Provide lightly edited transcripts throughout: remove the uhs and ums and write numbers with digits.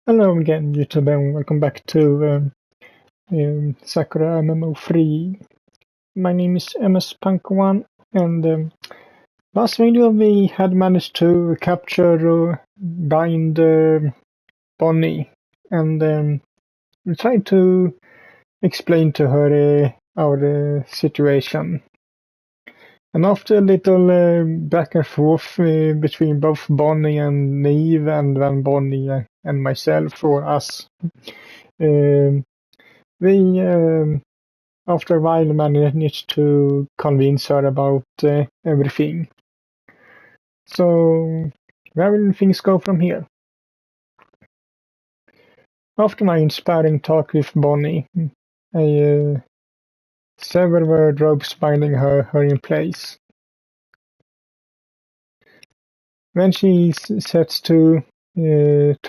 Hello again, YouTube, and welcome back to Sakura MMO 3. My name is MS-Punk1, and last video we had managed to capture bind Bonnie, and we tried to explain to her our situation. And after a little back and forth between both Bonnie and Neve, and then Bonnie and myself, or us, we, after a while, managed to convince her about everything. So, where will things go from here? After my inspiring talk with Bonnie, I severed ropes binding her in place. When she sets to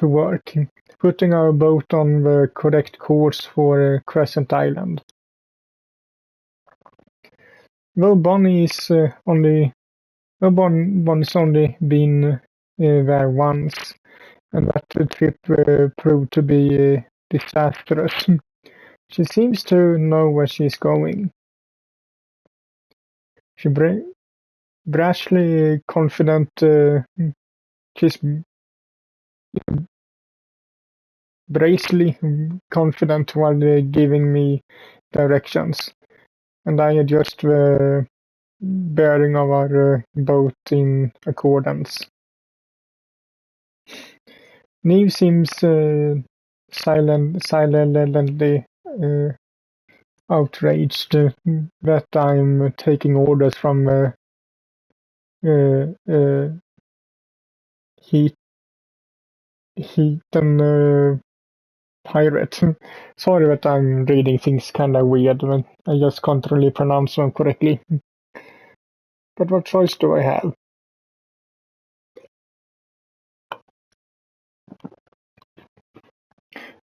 work, putting our boat on the correct course for Crescent Island. Though Bonnie's only been there once, and that the trip proved to be disastrous. She seems to know where she's going. She brashly confident. She's bracely confident while giving me directions, and I adjust the bearing of our boat in accordance. Neve seems silently outraged that I'm taking orders from Heathen pirate. Sorry that I'm reading things kinda weird, but I just can't really pronounce them correctly. But what choice do I have?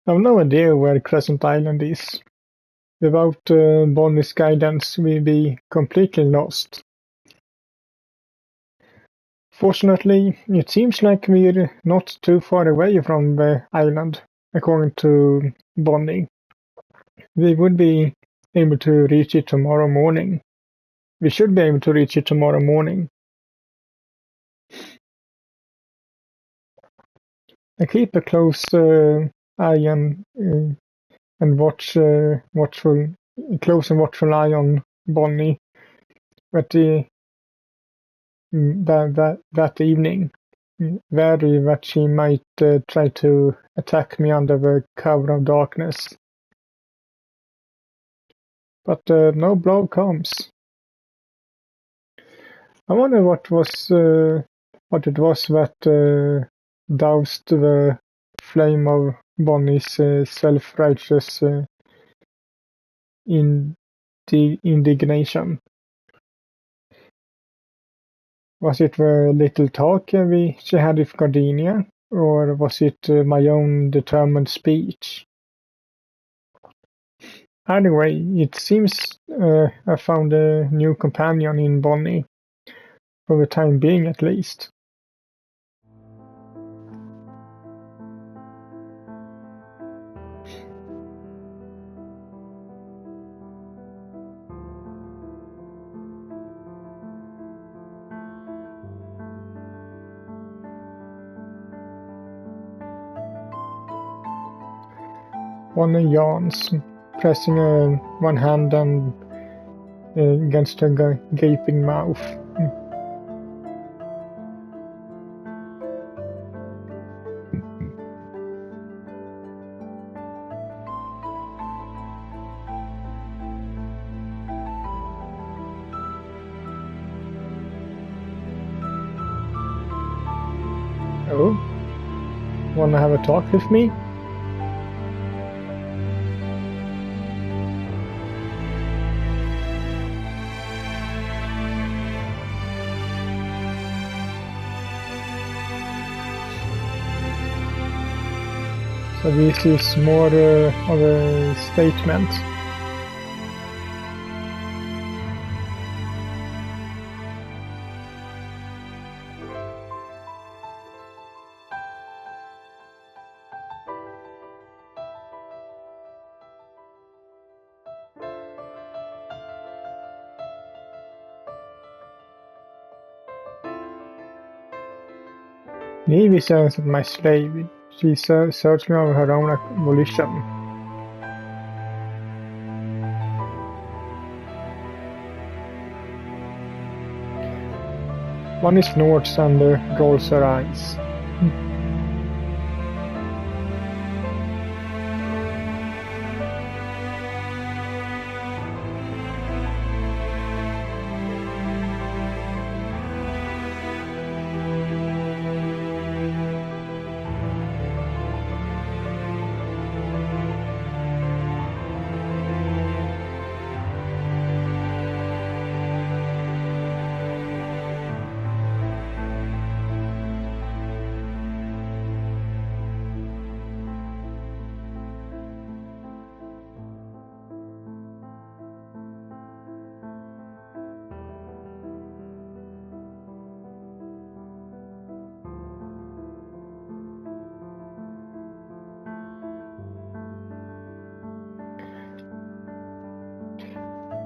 I have no idea where Crescent Island is. Without Bonnie's guidance, we'd be completely lost. Fortunately, it seems like we're not too far away from the island, according to Bonnie. We would be able to reach it tomorrow morning. We should be able to reach it tomorrow morning. I keep a close eye and close and watchful eye on Bonnie, but that evening, wary that she might try to attack me under the cover of darkness. But no blow comes. I wonder what it was that doused the flame of Bonnie's self-righteous indignation. Was it the little talk she had with Gardenia, or was it my own determined speech? Either way, it seems I found a new companion in Bonnie, for the time being at least. Bonnie yawns, pressing one hand against her gaping mouth. Oh? Wanna have a talk with me? So this is more of a statement. Neve isn't my slave. She's searching of her own volition. One snorts and rolls her eyes.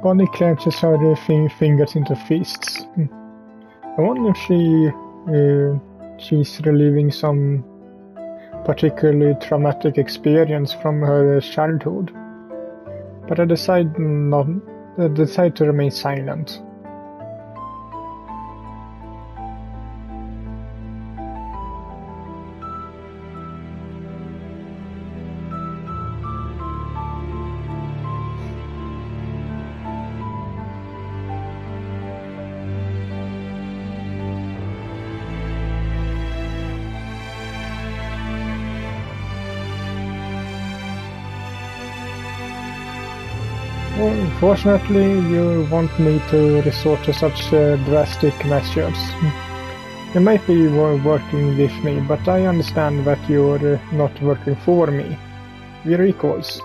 Bonnie clenches her fingers into fists. I wonder if she's reliving some particularly traumatic experience from her childhood. But I decide to remain silent. Unfortunately, you won't need to resort to such drastic measures. You might be working with me, but I understand that you're not working for me. We're equals.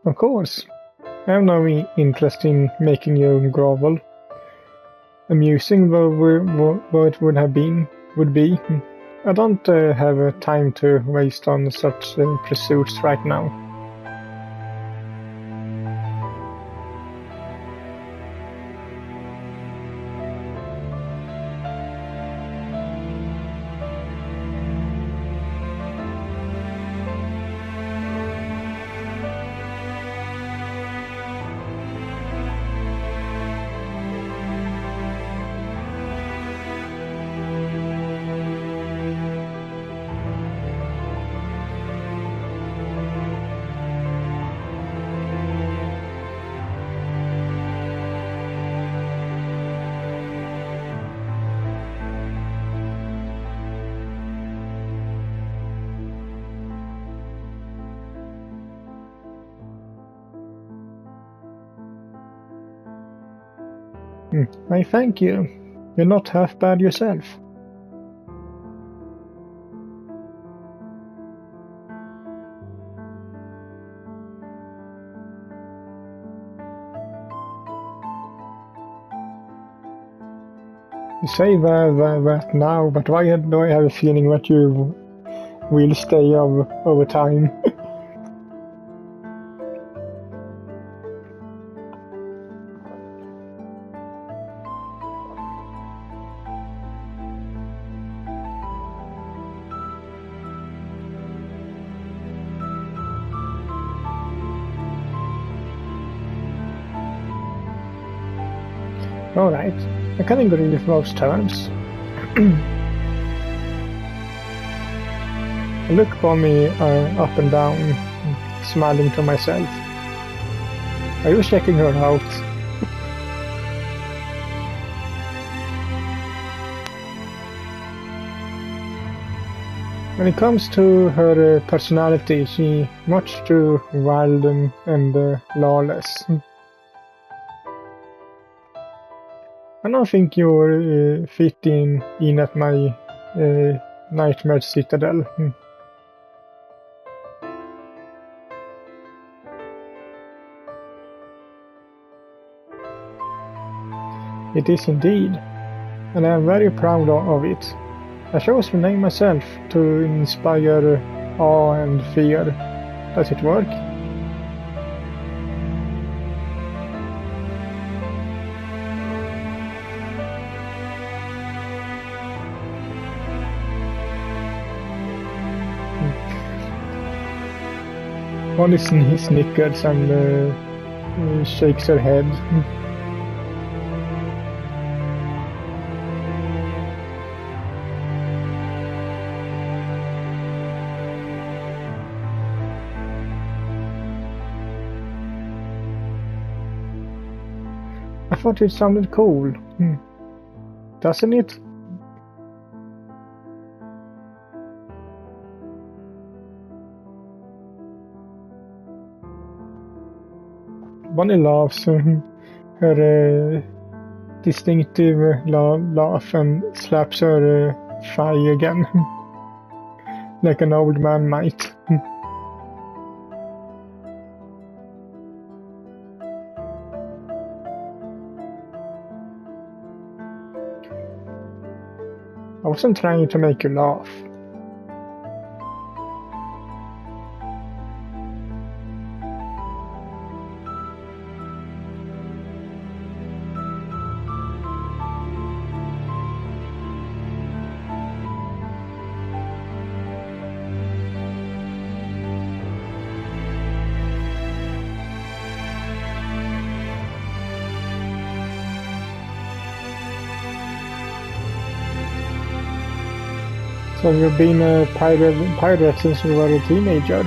Of course. I have no interest in making you grovel. Amusing though it would be. I don't have time to waste on such pursuits right now. I thank you. You're not half bad yourself. You say that now, but why do I have a feeling that you will stay over time? Alright, I can agree with those terms. I look Bonnie up and down, smiling to myself. Are you checking her out? When it comes to her personality, she's much too wild and lawless. I don't think you're fit in at my nightmare citadel. It is indeed, and I am very proud of it. I chose the name myself to inspire awe and fear. Does it work? only snickers and shakes her head. I thought it sounded cool. Doesn't it? Bonnie laughs, her distinctive laugh, and slaps her thigh again, like an old man might. I wasn't trying to make you laugh. So you've been a pirate since you were a teenager?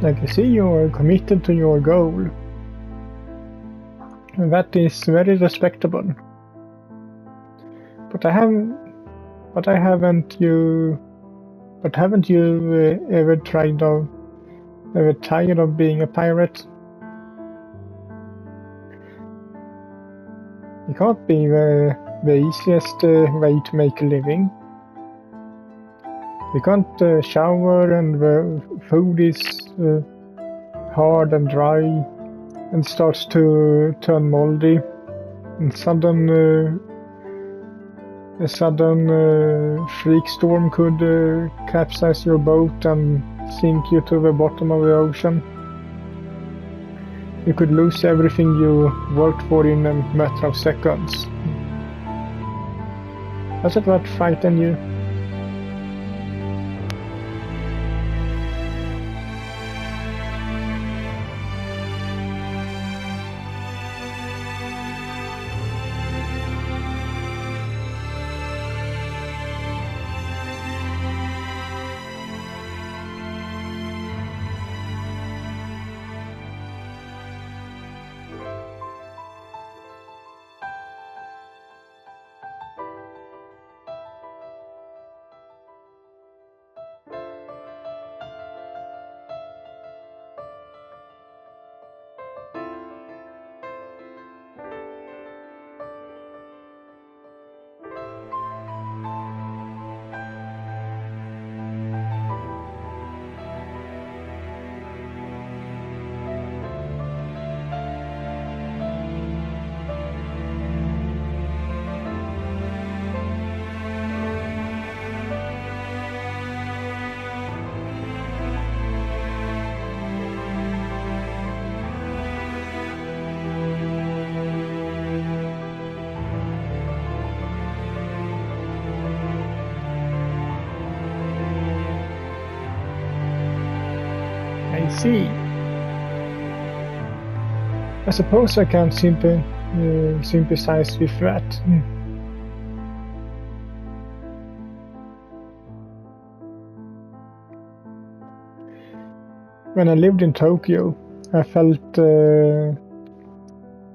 Like I see, you are committed to your goal. And that is very respectable. But haven't you ever tired of being a pirate? It can't be the easiest way to make a living. You can't shower, and the food is hard and dry and starts to turn moldy. And a sudden freak storm could capsize your boat and sink you to the bottom of the ocean. You could lose everything you worked for in a matter of seconds. Does it not frighten you? I see. I suppose I can't simply sympathize with that. When I lived in Tokyo, I felt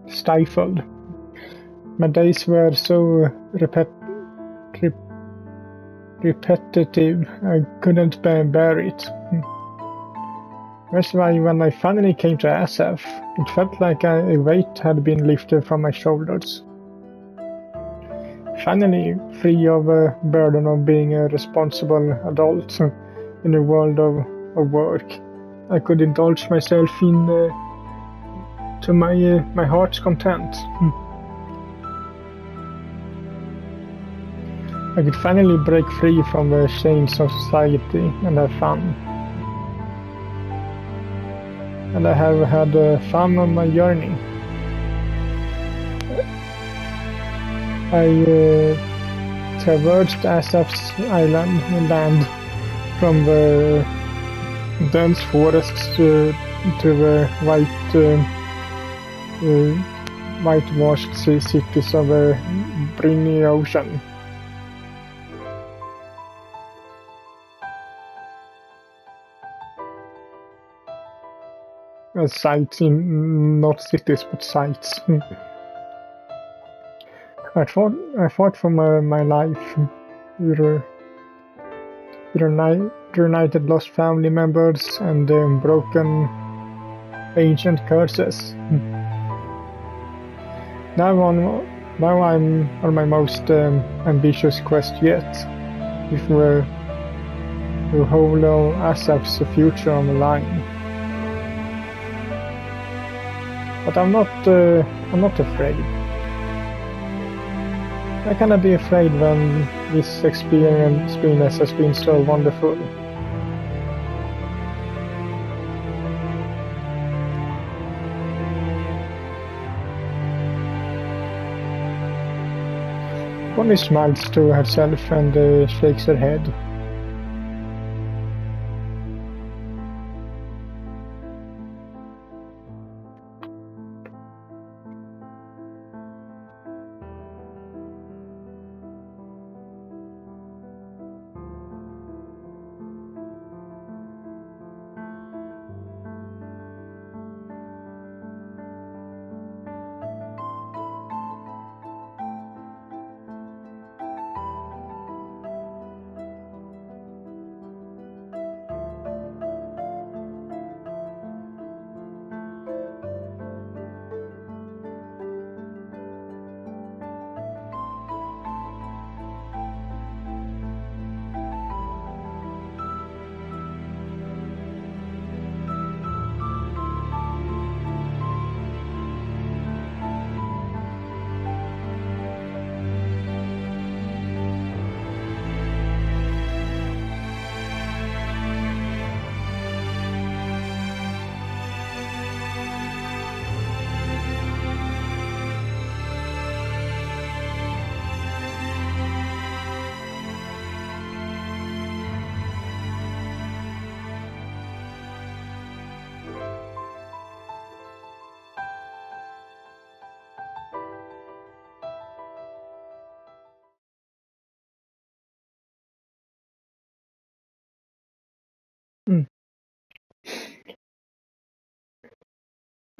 stifled. My days were so repetitive, I couldn't bear it. That's why when I finally came to SF, it felt like a weight had been lifted from my shoulders. Finally, free of the burden of being a responsible adult in the world of work, I could indulge myself in to my heart's content. I could finally break free from the chains of society and have fun. And I have had fun on my journey. I traversed Asaf's island land from the dense forests to the whitewashed cities of the briny ocean. Sites in not cities but sites. I fought for my life. Reunited lost family members and broken ancient curses. Now I'm on my most ambitious quest yet, with the whole of Asaf's future on the line. But I'm not afraid. How can I be afraid when this experience has been so wonderful? Bonnie smiles to herself and shakes her head.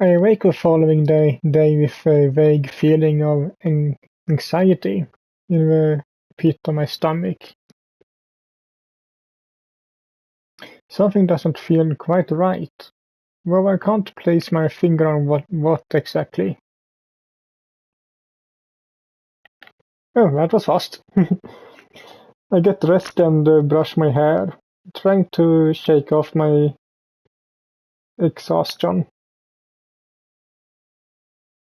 I awake the following day with a vague feeling of anxiety in the pit of my stomach. Something doesn't feel quite right. Well, I can't place my finger on what exactly. Oh, that was fast. I get dressed and brush my hair, trying to shake off my exhaustion.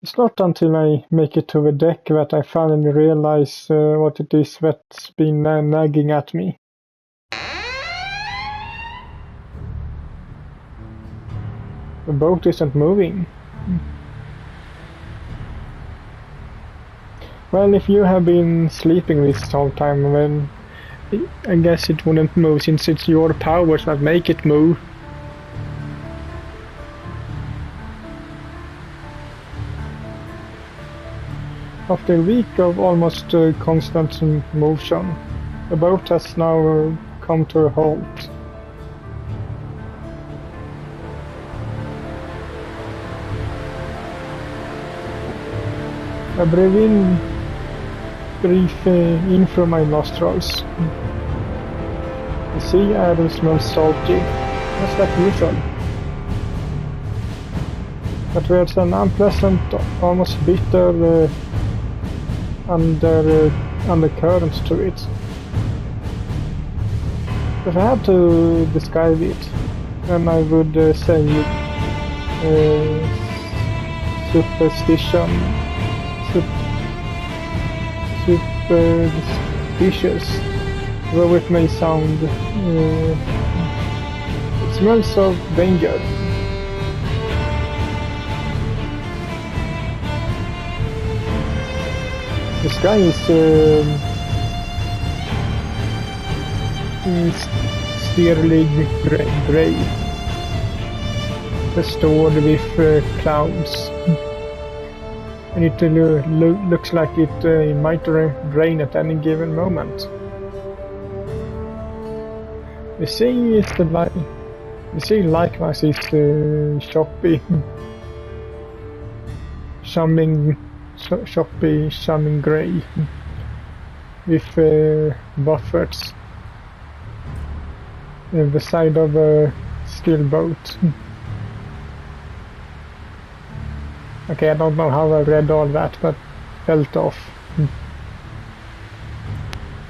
It's not until I make it to the deck that I finally realize what it is that's been nagging at me. The boat isn't moving. Well, if you have been sleeping this whole time, then I guess it wouldn't move since it's your powers that make it move. After a week of almost constant motion, the boat has now come to a halt. I breathe in through my nostrils. The sea air smells salty, just like usual. But there's an unpleasant, almost bitter undercurrent to it. If I had to describe it, then I would say superstitious. Though it may sound, it smells of danger. The sky is steerly grey, restored with clouds, and it looks like it might rain at any given moment. The sea likewise is choppy, shimmering grey, with buffets in the side of a steel boat. Okay, I don't know how I read all that, but felt off.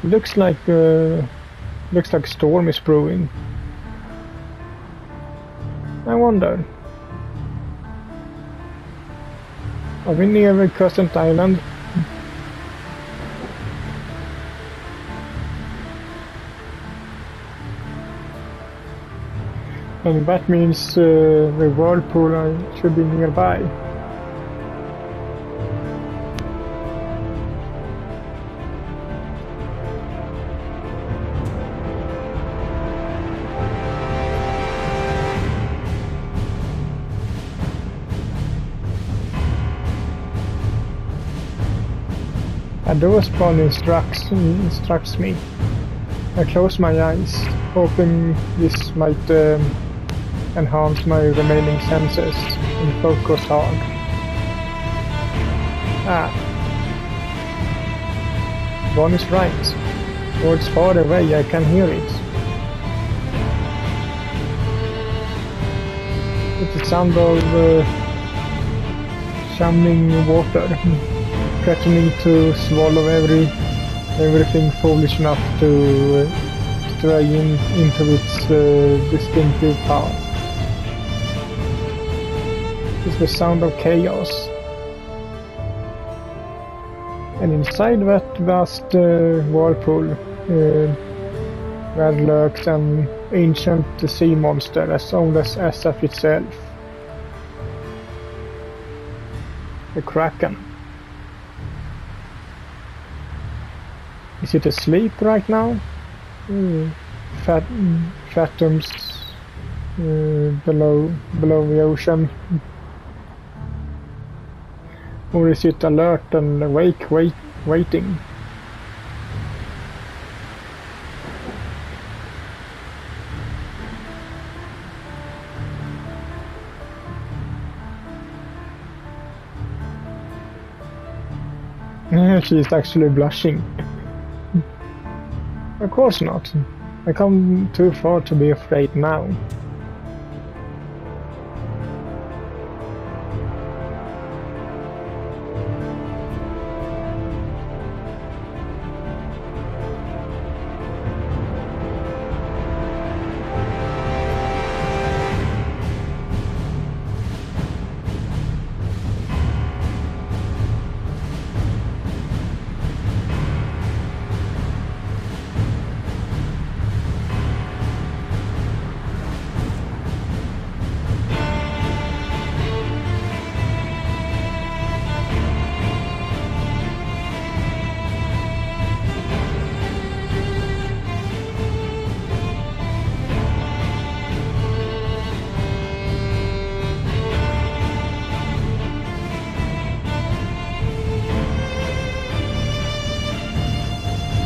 Looks like storm is brewing. I wonder. Are we near a Crescent Island? And that means the whirlpool should be nearby. A door spawn instructs me. I close my eyes, hoping this might enhance my remaining senses and focus hard. One is right. Words far away, I can hear it. It's the sound of shimmering water, threatening to swallow everything foolish enough to stray into its distinctive power. It's the sound of chaos. And inside that vast whirlpool there lurks an ancient sea monster as old as SF itself. The Kraken. Is it asleep right now? Fathoms below the ocean? Or is it alert and awake, waiting? She is actually blushing. Of course not. I come too far to be afraid now.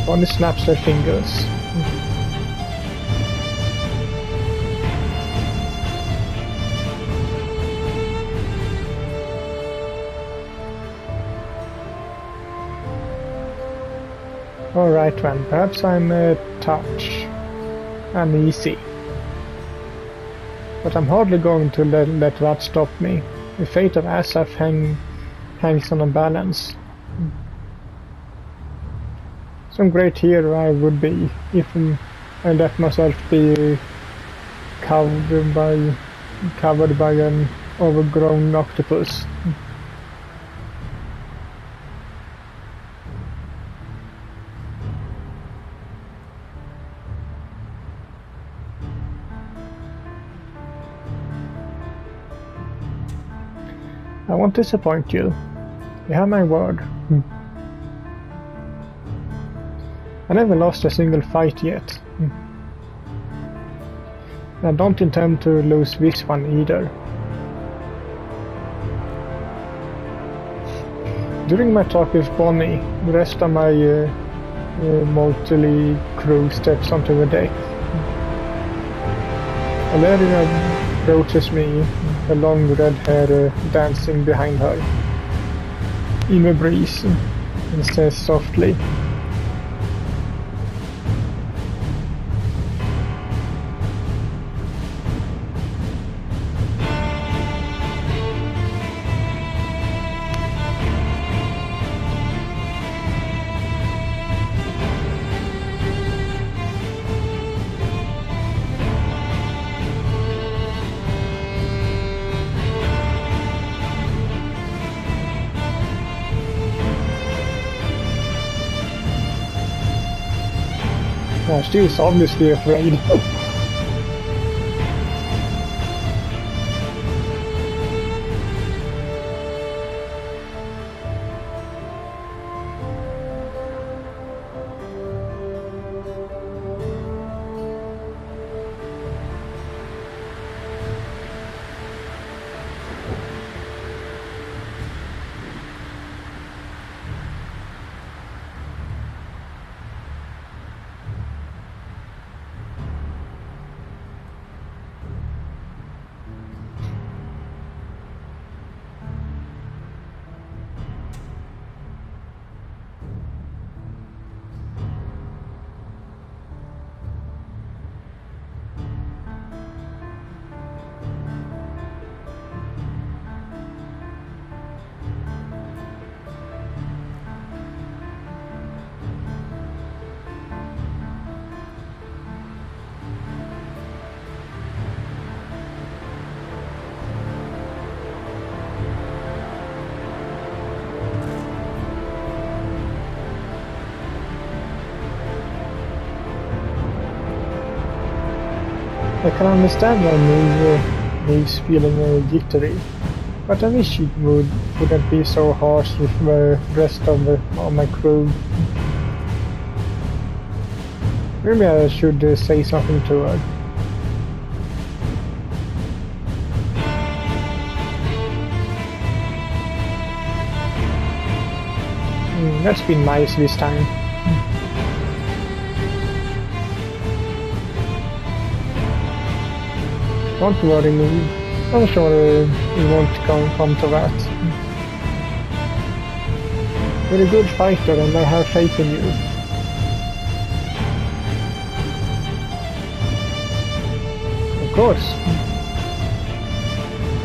Bonnie snaps her fingers. Alright then, perhaps I'm a touch uneasy. But I'm hardly going to let that stop me. The fate of Asaph hangs on a balance. Some great hero I would be if I let myself be covered by an overgrown octopus. I won't disappoint you. You have my word. I never lost a single fight yet. I don't intend to lose this one either. During my talk with Bonnie, the rest of my motley crew steps onto the deck. Valeria approaches me, her long red hair dancing behind her in the breeze, and says softly, she is obviously afraid. I can understand why Maeve's feeling jittery, but I wish it wouldn't be so harsh with the rest of my crew. Maybe I should say something to her. Let's be nice this time. Don't worry, me. I'm sure it won't come to that. You're a good fighter and I have faith in you. Of course.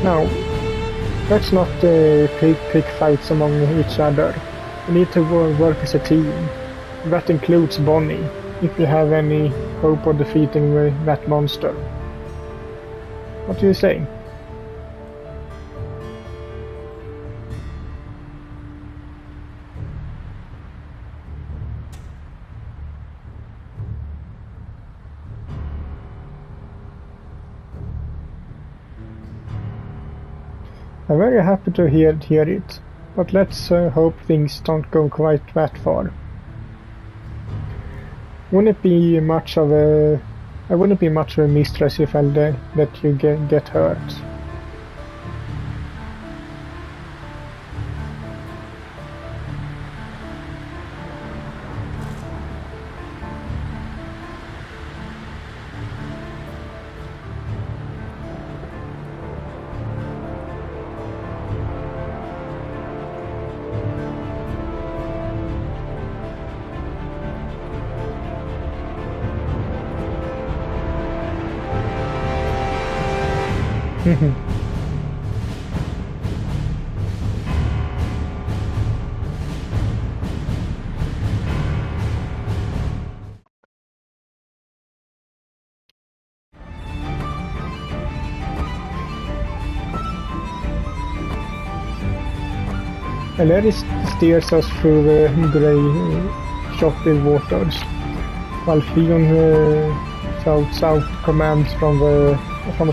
Now, let's not pick fights among each other. We need to work as a team. That includes Bonnie, if you have any hope of defeating that monster. What do you say? I'm very happy to hear it, but let's hope things don't go quite that far. Wouldn't it be much of a I wouldn't be much of a mistress if I let you get hurt. And Larry steers us through the grey, choppy waters, while Theon shouts out commands from the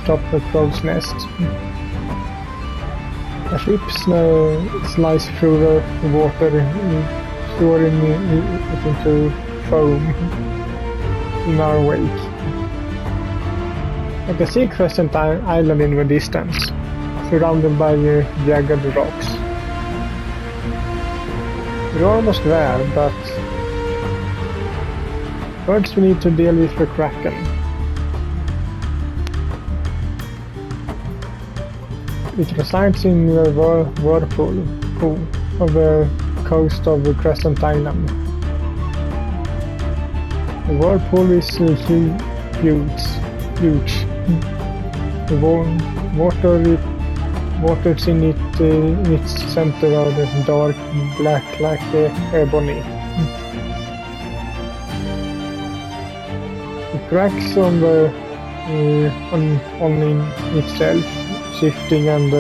top of the crow's nest. A ship slices through the water, soaring it into foam in our wake. I can see Crescent Island in the distance, surrounded by jagged rocks. We're almost there, but first we need to deal with the Kraken. It resides in the whirlpool of the coast of the Crescent Island. The whirlpool is huge. The waters in its center are dark black like ebony. It cracks on itself, shifting and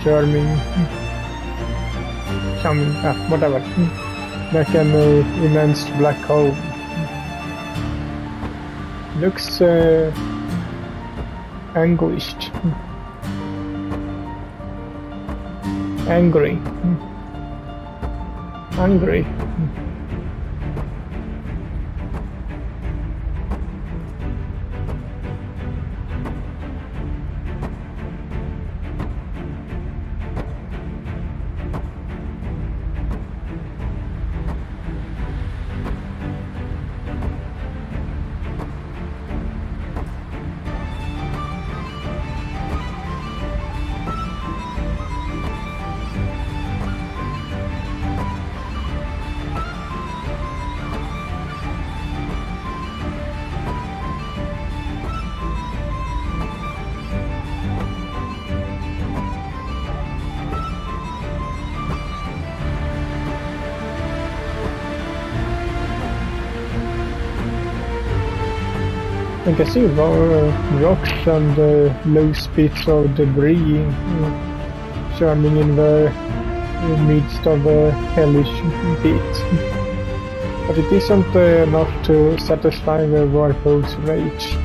churning, whatever, like an immense black hole. Looks anguished. Angry. I can see rocks and loose bits of debris churning in the midst of the hellish pit. But it isn't enough to satisfy the whirlpool's rage.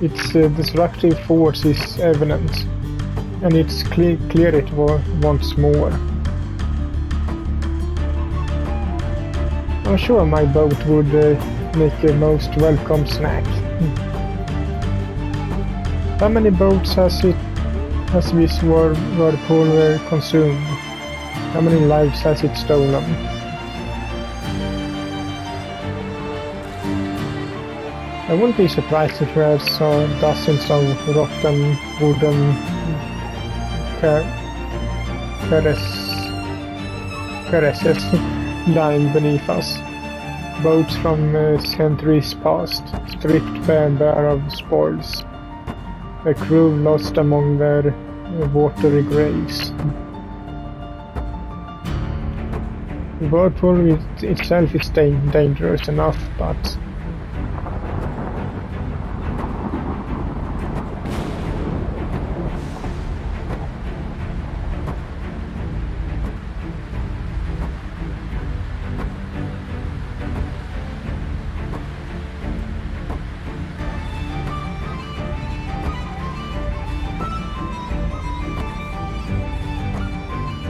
Its destructive force is evident, and it's clear it wants more. I'm sure my boat would make a most welcome snack. How many boats has this whirlpool consumed? How many lives has it stolen? I wouldn't be surprised if there are dozens of rotten wooden terraces lying beneath us. Boats from centuries past, stripped bare of spoils. The crew lost among their watery graves. The whirlpool itself is dangerous enough, but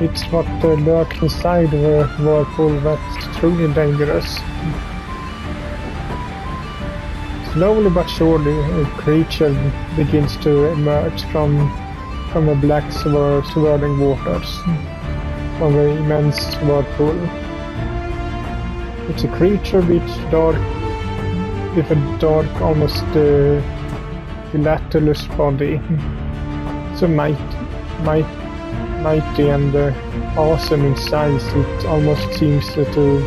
it's what lurks inside the whirlpool that's truly dangerous. Slowly but surely, a creature begins to emerge from the black swirling waters of the immense whirlpool. It's a creature with a dark, almost gelatinous body. So mighty and awesome in size, it almost seems to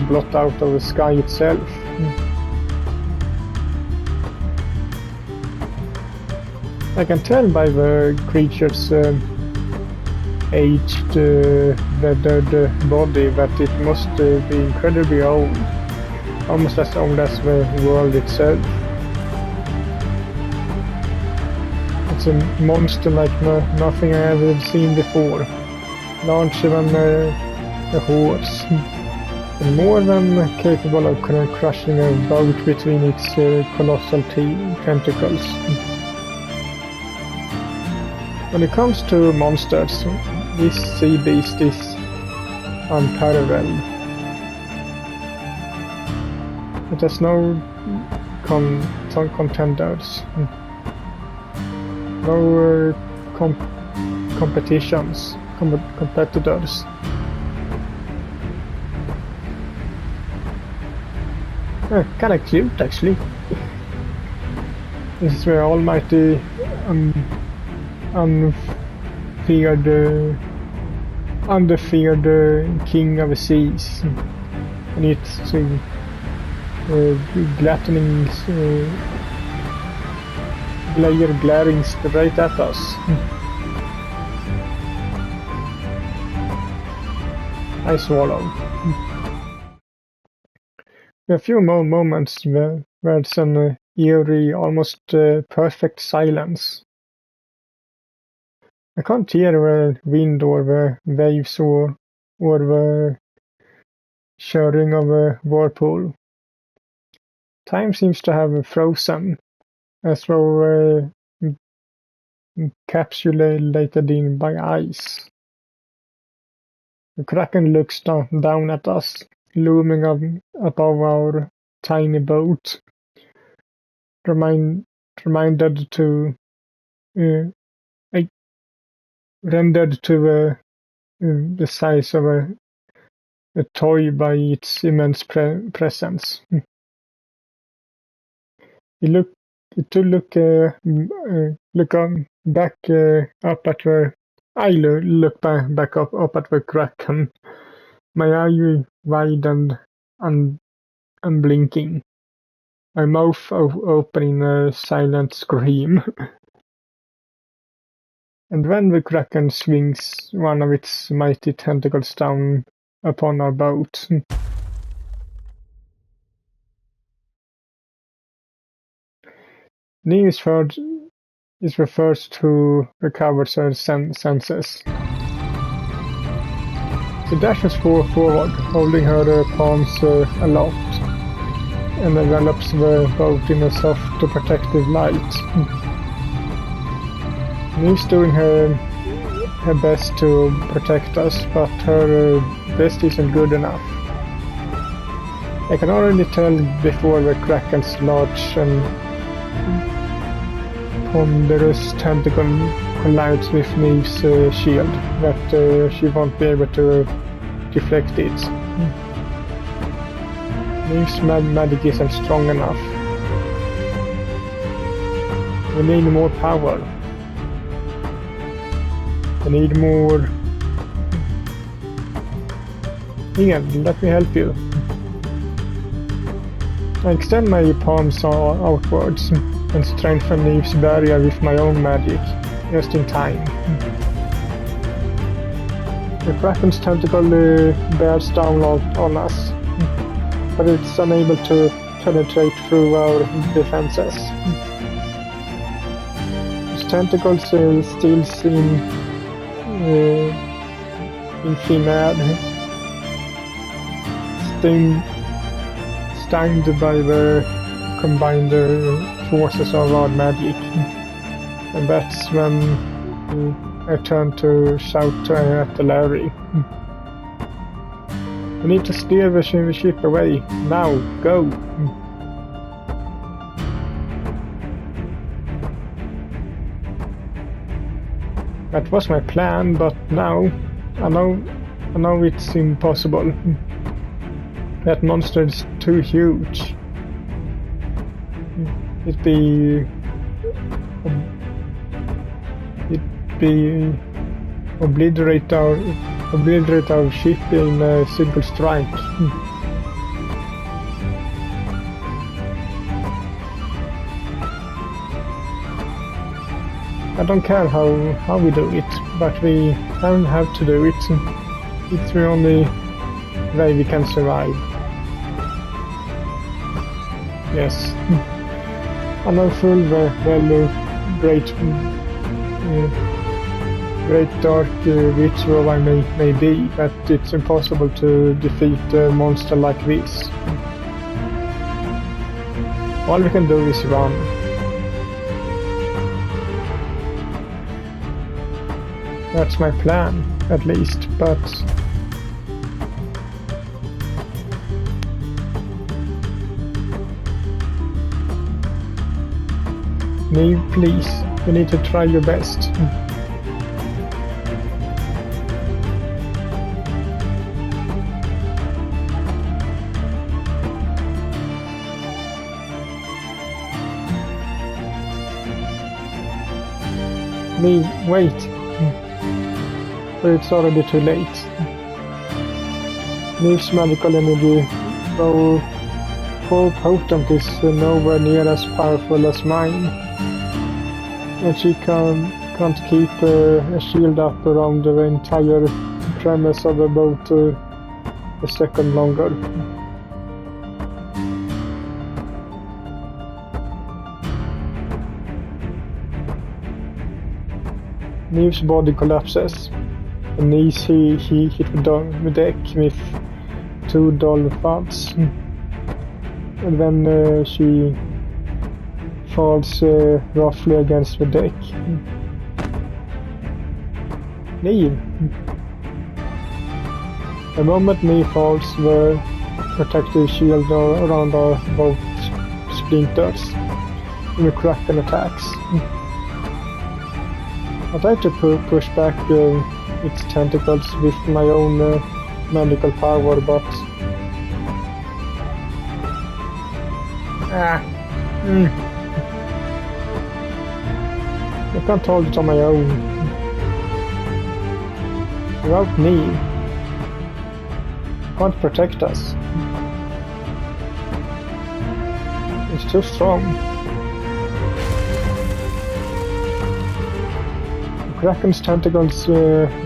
blot out of the sky itself. I can tell by the creature's aged, weathered body that it must be incredibly old, almost as old as the world itself. It's a monster like nothing I ever seen before, larger than a horse, and more than capable of crushing a boat between its colossal tentacles. When it comes to monsters, this sea beast is unparalleled. It has no contenders, no competitors. Kinda cute, actually. This is where almighty undefeared king of the seas, and it's glaring straight at us. I swallow. A few more moments where it's an eerie, almost perfect silence. I can't hear the wind or the waves or the shouting of a whirlpool. Time seems to have frozen, as though encapsulated in by ice. The Kraken looks down at us, looming above our tiny boat, rendered to the size of a toy by its immense presence. Look back up at the. I look back up at the Kraken, my eye wide and blinking, my mouth open in a silent scream. And when the Kraken swings one of its mighty tentacles down upon our boat, Neve is the first to recover her senses. She dashes forward, holding her palms aloft, and envelops the boat in a soft protective light. Neve's doing her best to protect us, but her best isn't good enough. I can already tell before the Kraken's large and ponderous tentacle collides with Neve's shield that she won't be able to deflect it. Neve's magic isn't strong enough. We need more power. I need more. Here, let me help you. I extend my palms outwards and strengthen Neve's barrier with my own magic, just in time. The Kraken's tentacle bears down on us, but it's unable to penetrate through our defenses. Its tentacles still seem in thin air, stung by the combined forces of our magic, and that's when I turn to shout at the Larry. We need to steer the ship away, now, go! That was my plan, but now I know it's impossible. That monster is too huge. It'd be obliterate our ship in a single strike. I don't care how we do it, but we don't have to do it. It's the only way we can survive. Yes. I know full well great dark witch row I may be, but it's impossible to defeat a monster like this. All we can do is run. That's my plan, at least, but... Neve, please, you need to try your best. Neve, wait. But it's already too late. Neve's magical energy, though potent, is nowhere near as powerful as mine. And she can't keep a shield up around the entire premise of about a second longer. Neve's body collapses. The knees he hit the deck with 2 dull thuds. And then she falls roughly against the deck. Neve! The moment Neve falls, the protective shield around our boat splinters, and the Kraken attacks. I tried to push back its tentacles with my own magical power, but... I can't hold it on my own. Without me, can't protect us. It's too strong. Kraken's tentacles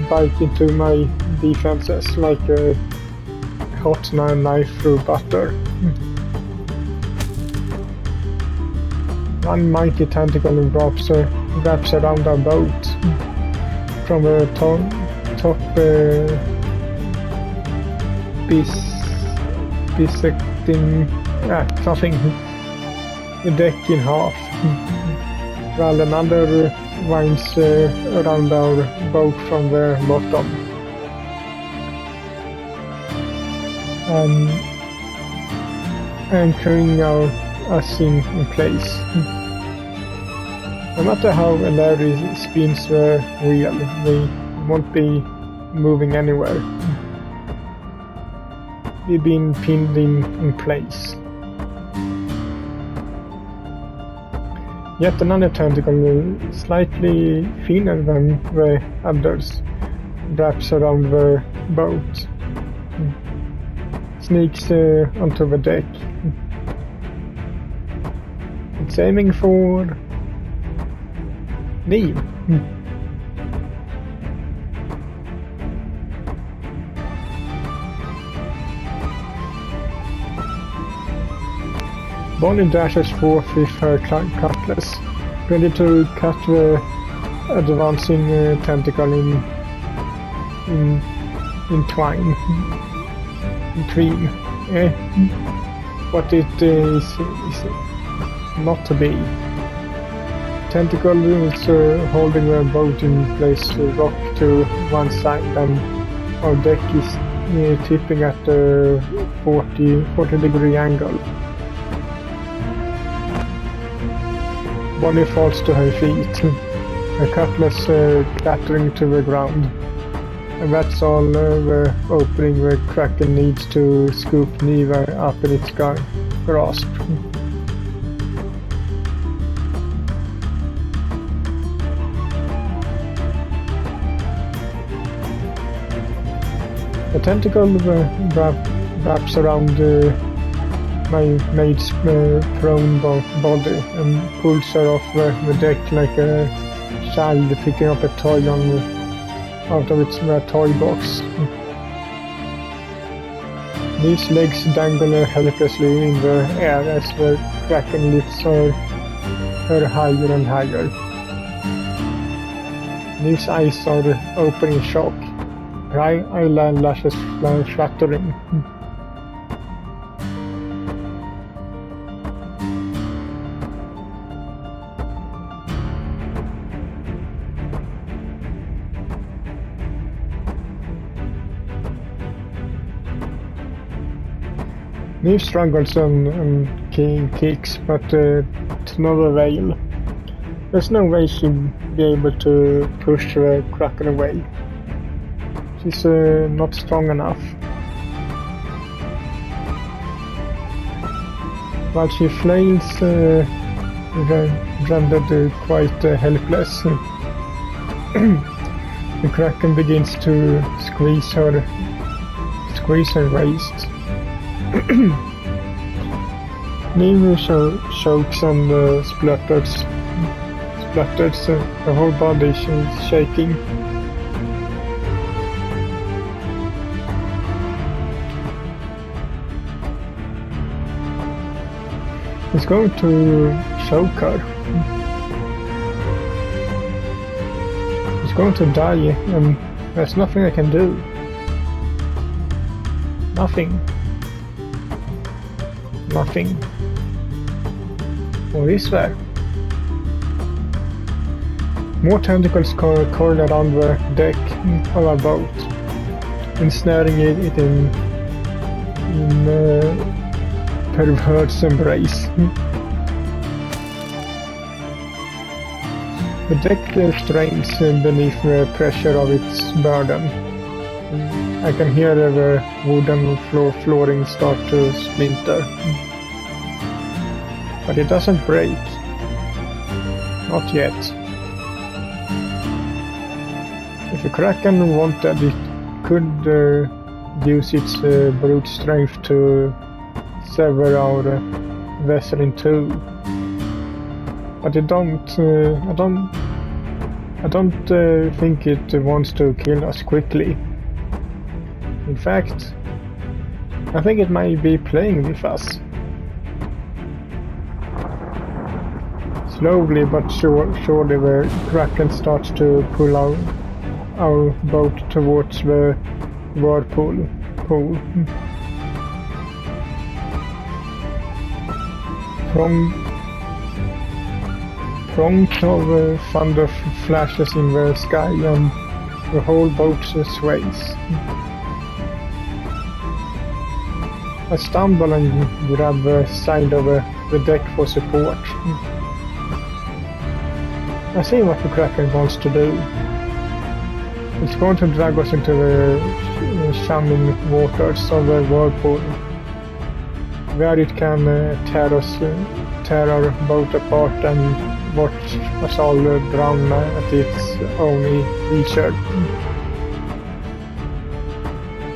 bite into my defenses like a hot knife through butter. One mighty tentacle wraps around our boat from a top bisecting something the deck in half, while another winds around our boat from the bottom. Anchoring us in place. No matter how Larry spins the wheel, we won't be moving anywhere. We've been pinned in place. Yet another tentacle, slightly thinner than the others, wraps around the boat. Sneaks onto the deck. It's aiming for... Neve. Bonnie dashes forth with her cutlass, ready to cut the advancing tentacle in twine. Between. What it is not to be. Tentacle is holding the boat in place, rock to one side, and our deck is tipping at a 40-degree angle. Bonnie falls to her feet, her cutlass clattering to the ground. And that's all the opening the Kraken needs to scoop Neve up in its grasp. The tentacle wraps around my mate's prone body and pulls her off the deck like a child picking up a toy out of its toy box. These legs dangle helplessly in the air as the Kraken lifts her higher and higher. These eyes are open in shock, her eyelashes fluttering. Neve struggles and kicks, but to no avail. There's no way she'll be able to push the Kraken away. She's not strong enough. While she flails, rendered quite helpless, the Kraken begins to squeeze her waist. Neve chokes and splutters. Her whole body is shaking. It's going to choke her. She's going to die, and there's nothing I can do. Nothing. Or is there? More tentacles coil around the deck of our boat, ensnaring it in perverse embrace. The deck strains beneath the pressure of its burden. I can hear the wooden flooring start to splinter. But it doesn't break. Not yet. If a Kraken wanted, it could use its brute strength to sever our vessel in two. But I don't think it wants to kill us quickly. In fact, I think it might be playing with us. Slowly but surely the Kraken starts to pull our boat towards the whirlpool. Prongs of thunder flashes in the sky and the whole boat sways. I stumble and grab the side of the deck for support. I see what the Kraken wants to do. It's going to drag us into the shimmering waters of the whirlpool, where it can tear our boat apart and watch us all drown at its own leisure,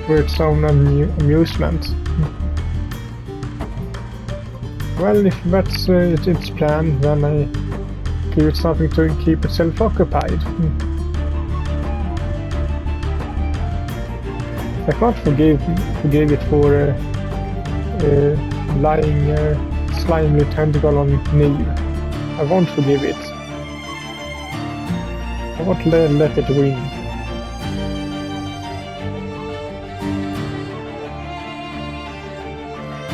for its own amusement. Well, if that's its plan, then I give it something to keep itself occupied. I can't forgive it for lying slimy tentacle on Neve. I won't forgive it. I won't let it win.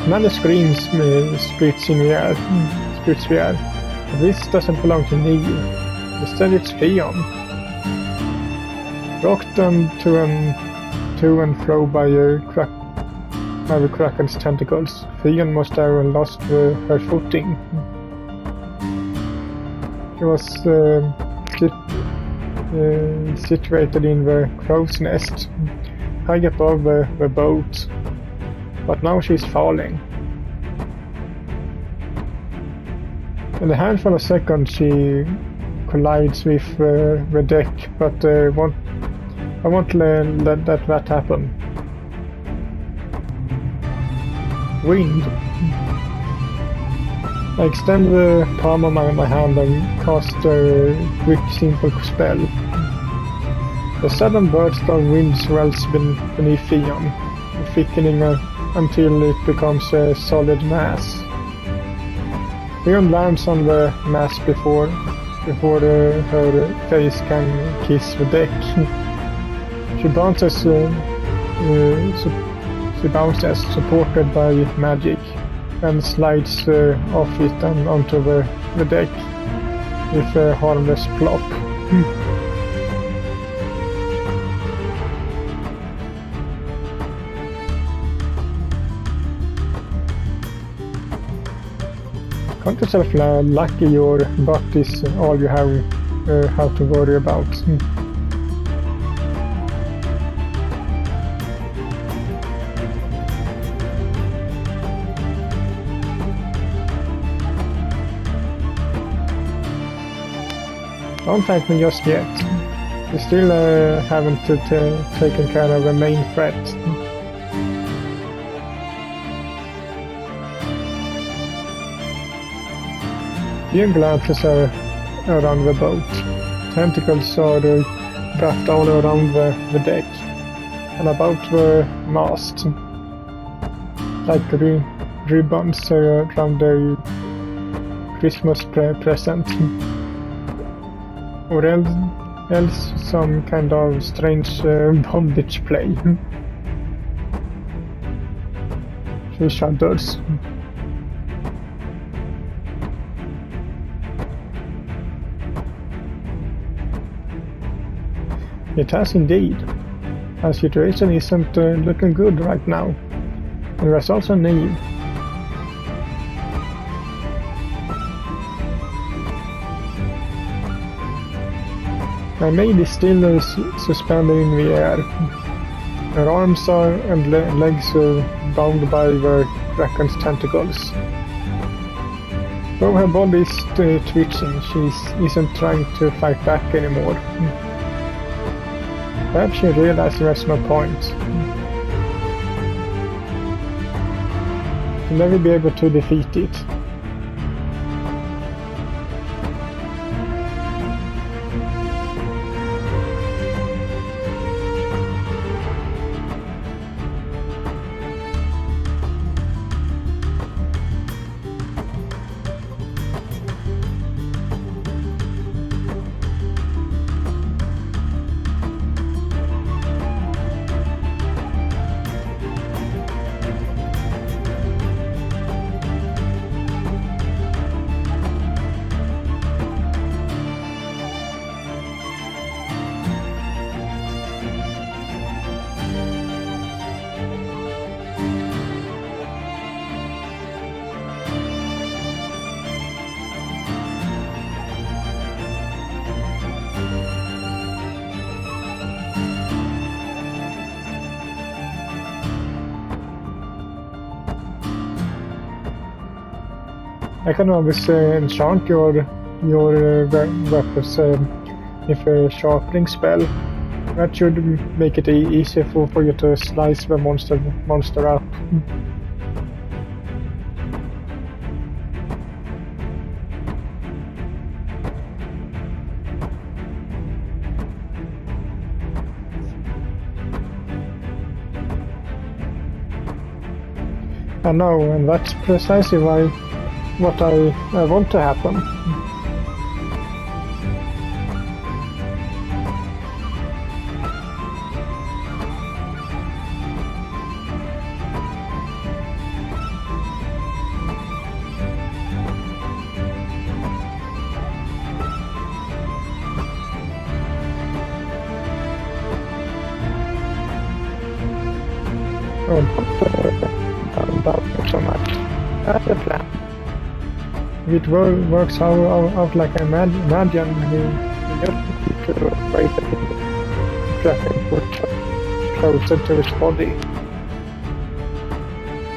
Another scream splits the air. This doesn't belong to Neve. Instead it's Theon. Rocked to and fro by the Kraken's tentacles, Theon must have lost her footing. She was situated in the crow's nest, high above the boat, but now she's falling. In a handful of seconds she collides with the deck, but I won't let that happen. I extend the palm of my hand and cast a quick, simple spell. A sudden burst of wind swells beneath Theon, thickening until it becomes a solid mass. Theon lands on the mass before her face can kiss the deck. She bounces, supported by magic, and slides off it and onto the deck with a harmless plop. Count yourself lucky your butt is all you have to worry about. Don't thank me just yet. We still haven't taken care of the main threat. Ian glances around the boat. Tentacles are wrapped all around the deck and about the mast, like ribbons around a Christmas present. Or else some kind of strange bondage play. She shudders. It has indeed. Our situation isn't looking good right now. And there's also Neve. My maid is still suspended in the air. Her arms and legs are bound by the Kraken's tentacles. Though her body is twitching, she isn't trying to fight back anymore. Perhaps she realized there's no point. She'll never be able to defeat it. I can always enchant your weapons with a sharpening spell. That should make it easier for you to slice the monster up. I know, and that's precisely what I want to happen. Don't so much. That's the plan. If it works out like I imagine, we just need to wait until the Kraken puts closer to his body.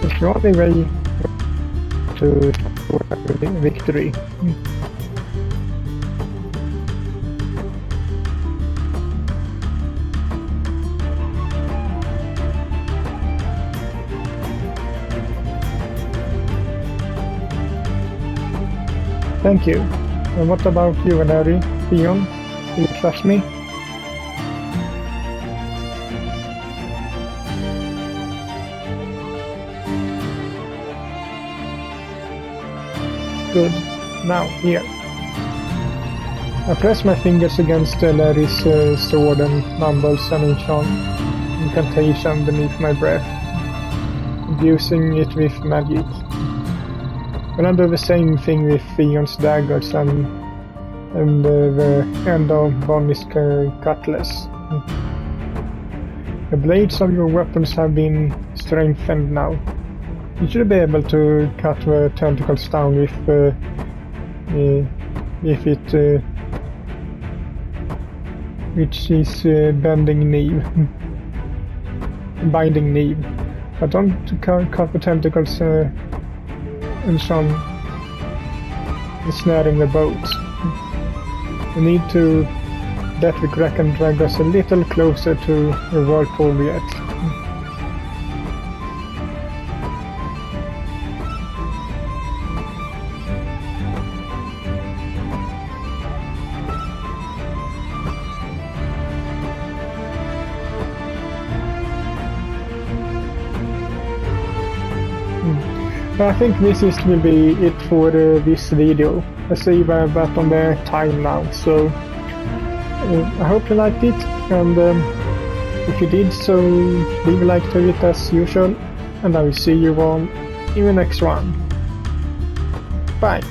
It's the only way to victory. Thank you. And what about you, Larry? Theon? Do you trust me? Good. Now, here. I press my fingers against Larry's sword and mumbles an incantation beneath my breath, abusing it with magic. And I do the same thing with Theon's daggers and the end of Bonnie's cutlass. The blades of your weapons have been strengthened now. You should be able to cut the tentacles down if it which is binding knee. But don't cut the tentacles and some snaring the boat. We need to get the Kraken drag us a little closer to the whirlpool yet. I think this will be it for this video. I see we're back on the time now, so I hope you liked it, and if you did so, leave a like to it as usual, and I will see you all in the next one. Bye!